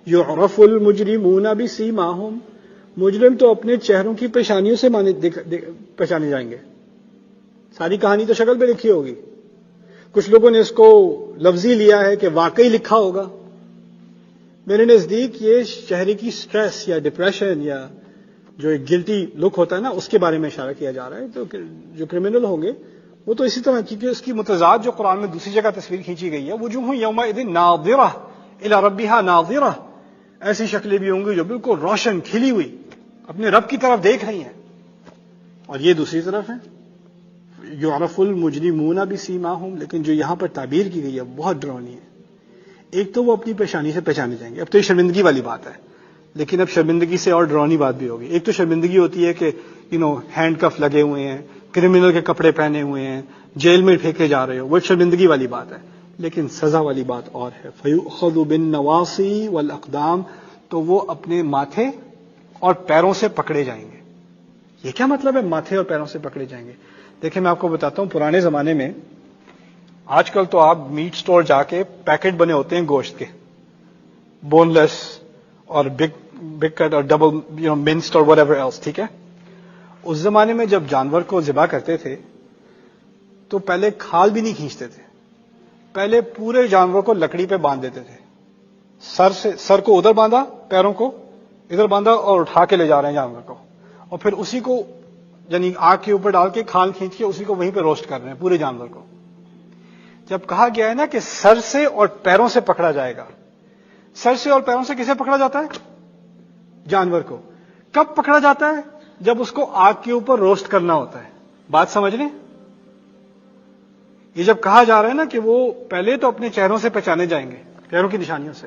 یعرف المجرمون بسیماہم، مجرم تو اپنے چہروں کی پیشانیوں سے پہچانے جائیں گے. ساری کہانی تو شکل پہ لکھی ہوگی. کچھ لوگوں نے اس کو لفظی لیا ہے کہ واقعی لکھا ہوگا. میرے نزدیک یہ چہرے کی سٹریس یا ڈپریشن یا جو ایک گلٹی لک ہوتا ہے نا، اس کے بارے میں اشارہ کیا جا رہا ہے. تو جو کرمنل ہوں گے وہ تو اسی طرح، کیونکہ اس کی متضاد جو قرآن میں دوسری جگہ تصویر کھینچی گئی ہے، وجوہ یومئذ ناظرہ الی ربہا ناظرہ، ایسی شکلیں بھی ہوں گی جو بالکل روشن کھلی ہوئی اپنے رب کی طرف دیکھ رہی ہیں. اور یہ دوسری طرف ہے یعرف المجرمون بسیماہم. لیکن جو یہاں پر تعبیر کی گئی ہے بہت ڈراؤنی ہے. ایک تو وہ اپنی پیشانی سے پہچانے جائیں گے. اب تو یہ شرمندگی والی بات ہے، لیکن اب شرمندگی سے اور ڈراؤنی بات بھی ہوگی. ایک تو شرمندگی ہوتی ہے کہ ہینڈ کف لگے ہوئے ہیں، کرمنل کے کپڑے پہنے ہوئے ہیں، جیل میں پھینکے جا رہے ہو، وہ ایک شرمندگی والی بات ہے. لیکن سزا والی بات اور ہے. فَيُؤْخَذُ بِالنَّوَاصِي وَالْأَقْدَامِ، تو وہ اپنے ماتھے اور پیروں سے پکڑے جائیں گے. یہ کیا مطلب ہے ماتھے اور پیروں سے پکڑے جائیں گے؟ دیکھیں میں آپ کو بتاتا ہوں، پرانے زمانے میں، آج کل تو آپ میٹ سٹور جا کے پیکٹ بنے ہوتے ہیں گوشت کے، بون لیس اور بگ کٹ اور ڈبل منسڈ اور whatever else، ٹھیک ہے. اس زمانے میں جب جانور کو ذبح کرتے تھے تو پہلے کھال بھی نہیں کھینچتے تھے. پہلے پورے جانور کو لکڑی پہ باندھ دیتے تھے. سر کو ادھر باندھا، پیروں کو ادھر باندھا اور اٹھا کے لے جا رہے ہیں جانور کو، اور پھر اسی کو یعنی آگ کے اوپر ڈال کے کھال کھینچ کے اسی کو وہیں پہ روسٹ کر رہے ہیں پورے جانور کو. جب کہا گیا ہے نا کہ سر سے اور پیروں سے پکڑا جائے گا، سر سے اور پیروں سے کسے پکڑا جاتا ہے؟ جانور کو. کب پکڑا جاتا ہے؟ جب اس کو آگ کے اوپر روسٹ کرنا ہوتا ہے. بات سمجھ لیں؟ یہ جب کہا جا رہا ہے نا کہ وہ پہلے تو اپنے چہروں سے پہچانے جائیں گے، پیروں کی نشانیوں سے،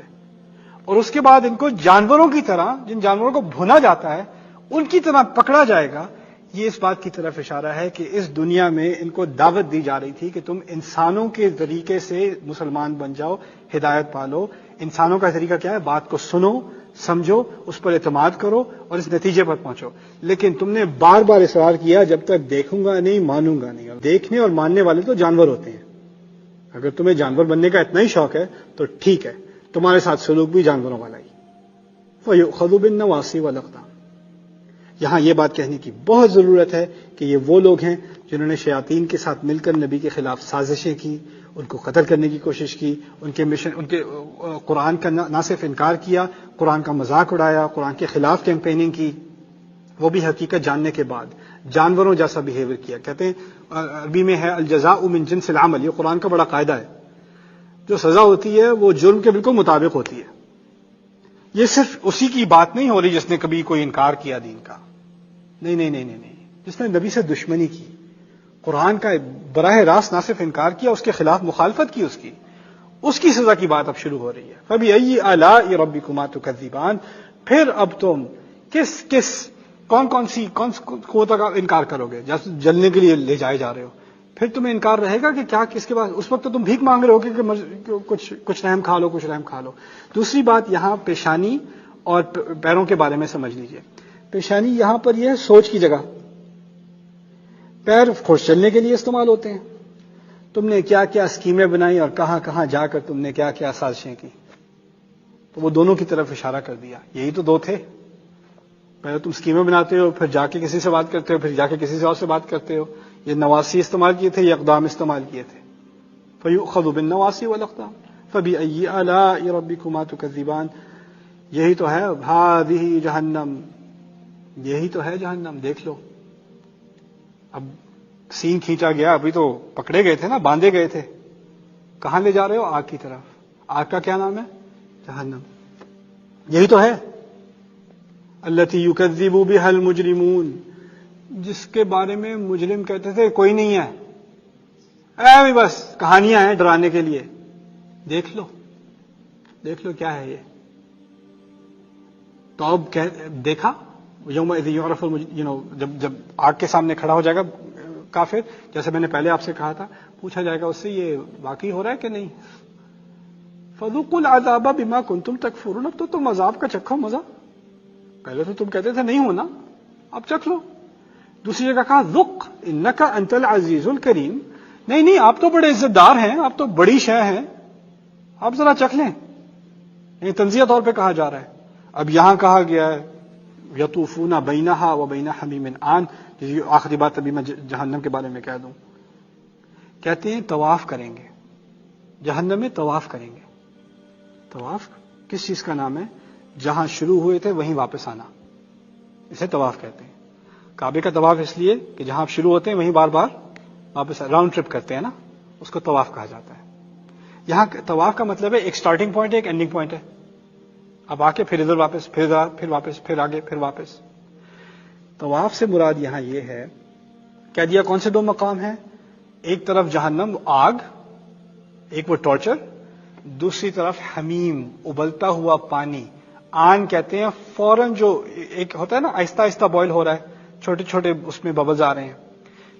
اور اس کے بعد ان کو جانوروں کی طرح، جن جانوروں کو بھونا جاتا ہے ان کی طرح پکڑا جائے گا. یہ اس بات کی طرف اشارہ ہے کہ اس دنیا میں ان کو دعوت دی جا رہی تھی کہ تم انسانوں کے طریقے سے مسلمان بن جاؤ، ہدایت پالو. انسانوں کا طریقہ کیا ہے؟ بات کو سنو، سمجھو، اس پر اعتماد کرو اور اس نتیجے پر پہنچو. لیکن تم نے بار بار اصرار کیا جب تک دیکھوں گا نہیں مانوں گا نہیں. اور دیکھنے اور ماننے والے تو جانور ہوتے ہیں. اگر تمہیں جانور بننے کا اتنا ہی شوق ہے تو ٹھیک ہے، تمہارے ساتھ سلوک بھی جانوروں والا ہی. فَيُؤْخَذُ بِالنَّوَاصِي وَالْأَقْدَامِ. یہاں یہ بات کہنے کی بہت ضرورت ہے کہ یہ وہ لوگ ہیں جنہوں نے شیاطین کے ساتھ مل کر نبی کے خلاف سازشیں کی، ان کو قتل کرنے کی کوشش کی، ان کے مشن، ان کے قرآن کا نہ صرف انکار کیا، قرآن کا مذاق اڑایا، قرآن کے خلاف کیمپیننگ کی، وہ بھی حقیقت جاننے کے بعد جانوروں جیسا بیہیویئر کیا. کہتے ہیں عربی میں ہے الجزاء من جنس العمل، یہ قرآن کا بڑا قاعدہ ہے. جو سزا ہوتی ہے وہ جرم کے بالکل مطابق ہوتی ہے. یہ صرف اسی کی بات نہیں ہو رہی جس نے کبھی کوئی انکار کیا دین کا، نہیں نہیں نہیں نہیں، جس نے نبی سے دشمنی کی، قرآن کا براہ راست نہ صرف انکار کیا، اس کے خلاف مخالفت کی، اس کی سزا کی بات اب شروع ہو رہی ہے. فَبِأَيِّ آلَاءِ رَبِّكُمَا تُكَذِّبَانِ. پھر اب تم کون سی قوتوں کا انکار کرو گے جلنے کے لیے لے جائے جا رہے ہو؟ پھر تمہیں انکار رہے گا کہ کیا کس کے بعد؟ اس وقت تو تم بھیک مانگ رہے ہو کہ کچھ رحم کھا لو، کچھ رحم کھا لو. دوسری بات یہاں پیشانی اور پیروں کے بارے میں سمجھ لیجئے. پیشانی یہاں پر یہ ہے سوچ کی جگہ، پیر خوش چلنے کے لیے استعمال ہوتے ہیں. تم نے کیا کیا اسکیمیں بنائی اور کہاں کہاں جا کر تم نے کیا کیا سازشیں کی، تو وہ دونوں کی طرف اشارہ کر دیا. یہی تو دو تھے. پہلے تم اسکیمیں بناتے ہو، پھر جا کے کسی سے بات کرتے ہو، پھر جا کے کسی سے اور سے بات کرتے ہو. یہ نواسی استعمال کیے تھے، یہ اقدام استعمال کیے تھے. فَيُؤْخَذُ بِالنَّوَاصِي وَالْأَقْدَامِ فَبِأَيِّ آلَاءِ رَبِّكُمَا تُكَذِّبَانِ. یہی تو ہے هَذِهِ جہنم، یہی تو ہے جہنم. دیکھ لو، اب سین کھینچا گیا، ابھی تو پکڑے گئے تھے نا، باندھے گئے تھے. کہاں لے جا رہے ہو؟ آگ کی طرف. آگ کا کیا نام ہے؟ جہنم. یہی تو ہے التی یکذب بها المجرمون، جس کے بارے میں مجرم کہتے تھے کوئی نہیں ہے، بھی بس کہانیاں ہیں ڈرانے کے لیے. دیکھ لو کیا ہے یہ. تو اب دیکھا یومئذ یعرف جب آگ کے سامنے کھڑا ہو جائے گا کافر، جیسے میں نے پہلے آپ سے کہا تھا، پوچھا جائے گا اس سے یہ واقعی ہو رہا ہے کہ نہیں. فذوقوا العذاب بما کنتم تکفرون. اب تو تم عذاب کا چکھو مزہ. پہلے تو تم کہتے تھے نہیں ہونا، اب چکھ لو. دوسری جگہ کہا ذق انک انت العزیز الکریم. نہیں آپ تو بڑے عزت دار ہیں، آپ تو بڑی شے ہیں، آپ ذرا چکھ لیں. یعنی تنزیہ طور پہ کہا جا رہا ہے. اب یہاں کہا گیا ہے یطوفون بینہا و بین حمیم آن. آخری بات ابھی میں جہنم کے بارے میں کہہ دوں. کہتے ہیں طواف کریں گے جہنم میں، طواف کریں گے. طواف کس چیز کا نام ہے؟ جہاں شروع ہوئے تھے وہیں واپس آنا، اسے طواف کہتے ہیں. کعبے کا طواف اس لیے کہ جہاں آپ شروع ہوتے ہیں وہیں بار بار واپس راؤنڈ ٹرپ کرتے ہیں نا، اس کو طواف کہا جاتا ہے. یہاں طواف کا مطلب ہے ایک سٹارٹنگ پوائنٹ ہے، ایک اینڈنگ پوائنٹ ہے. اب آ کے پھر ادھر واپس، پھر ادھر، پھر واپس، پھر آگے، پھر واپس. طواف سے مراد یہاں یہ ہے، کہہ دیا کون سے دو مقام ہیں؟ ایک طرف جہنم آگ، ایک وہ ٹارچر، دوسری طرف حمیم ابلتا ہوا پانی. آن کہتے ہیں فوراً جو ایک ہوتا ہے نا آہستہ آہستہ بوائل ہو رہا ہے، چھوٹے چھوٹے اس میں ببلز آ رہے ہیں.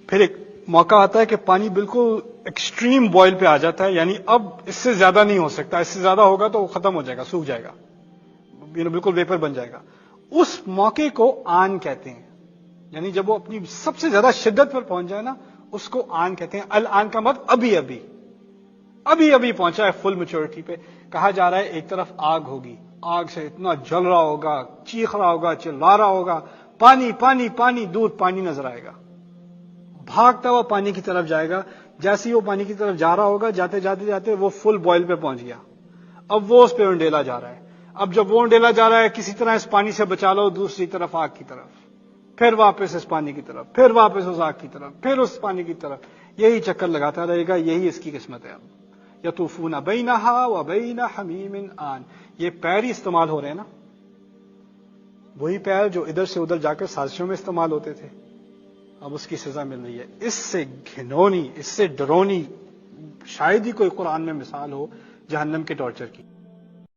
پھر ایک موقع آتا ہے کہ پانی بالکل ایکسٹریم بوائل پہ آ جاتا ہے، یعنی اب اس سے زیادہ نہیں ہو سکتا، اس سے زیادہ ہوگا تو وہ ختم ہو جائے گا، سوکھ جائے گا، بالکل ویپر بن جائے گا. اس موقع کو آن کہتے ہیں. یعنی جب وہ اپنی سب سے زیادہ شدت پر پہنچ جائے نا، اس کو آن کہتے ہیں. الآن کا مطلب ابھی ابھی ابھی ابھی پہنچا ہے فل میچورٹی پہ. کہا جا رہا ہے ایک طرف آگ ہوگی، آگ سے اتنا جل رہا ہوگا، چیخ رہا ہوگا، چلا رہا ہوگا، پانی پانی پانی، دور پانی نظر آئے گا، بھاگتا ہوا پانی کی طرف جائے گا. جیسے ہی وہ پانی کی طرف جا رہا ہوگا، جاتے جاتے جاتے وہ فل بوائل پہ پہنچ گیا. اب وہ اس پہ انڈیلا جا رہا ہے. اب جب وہ انڈیلا جا رہا ہے، کسی طرح اس پانی سے بچا لو، دوسری طرف آگ کی طرف، پھر واپس اس پانی کی طرف، پھر واپس اس آگ کی طرف، پھر اس پانی کی طرف. یہی چکر لگاتا رہے گا. یہی اس کی قسمت ہے. اب یطوفون بینہا و بین حمیم آن، یہ پیر ہی استعمال ہو رہے ہیں نا، وہی پیر جو ادھر سے ادھر جا کر سازشوں میں استعمال ہوتے تھے. اب اس کی سزا مل رہی ہے. اس سے گھنونی، اس سے ڈرونی شاید ہی کوئی قرآن میں مثال ہو جہنم کے ٹارچر کی.